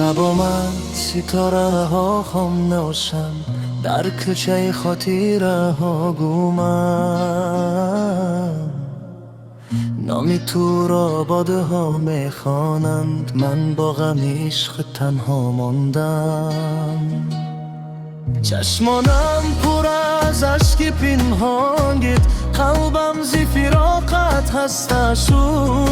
شب آمد ستاره ها خاموشن، در کوچه خاطره ها گومم. نامی تو را باده ها میخوانند، من با غم عشق تنها ماندم. چشمانم پر از اشک پنهان گید، قلبم زی فراقت هستشو.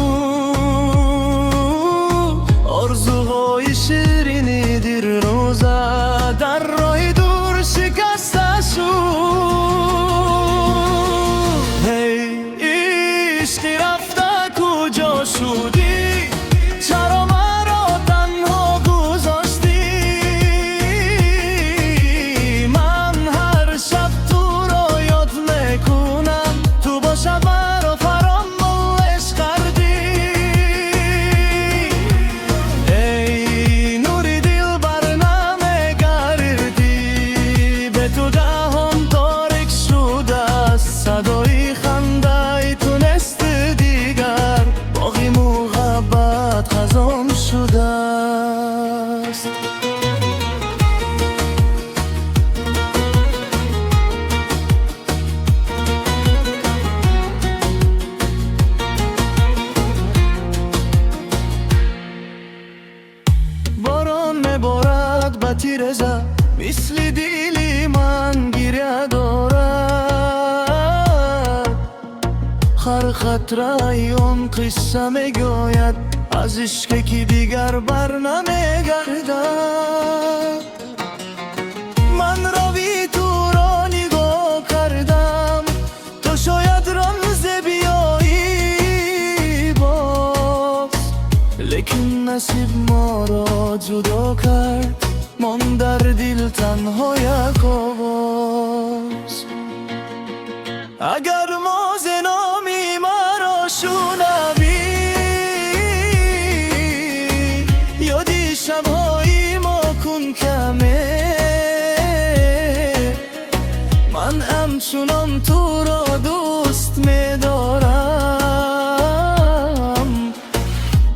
آرزوهای شیرینی دیر روزه در راه دور شکستشو. هی عشقی رفته کجا شدی؟ چرا مرا تنها گذاشتی؟ من هر شب تو را یاد میکنم، تو باشه مرا فراموش کردی. ای نوری دل بر نمیگردی، به تو جهان تاریک شده است. صدای خنده تو نست دیگر، باقی محبت خزان شده است. باران میبارد به تیرزه، مثل دیلی من گریه دارد. هر خطره اون قصه میگوید از عشقی که دیگر بر نمیگردد. من روی تو را نگاه کردم، تو شاید رمز بیایی باز، لیکن نصیب ما را جدا کرد، من در دل تنها یک آواز. اگر موز نامی مرا شنوی، یادی شبهای ما کن کمه. من همچنان تو را دوست می‌دارم،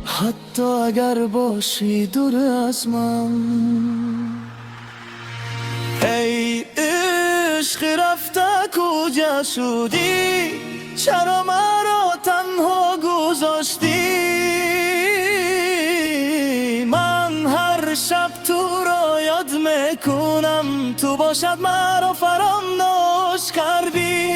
حتی اگر باشی دور از من. ای عشق رفته کجا شدی؟ چرا مرا تنها گذاشتی؟ من هر شب تو را یاد میکنم، تو باشد مرا فراموش کردی.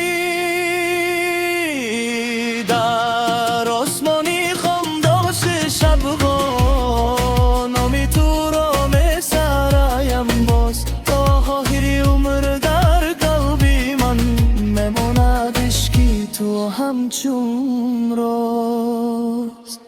در آسمانی خاموش شبها نامی تو را میسرایم باز، تا آخر عمر در قلبی من میماند عشقی تو همچون راست.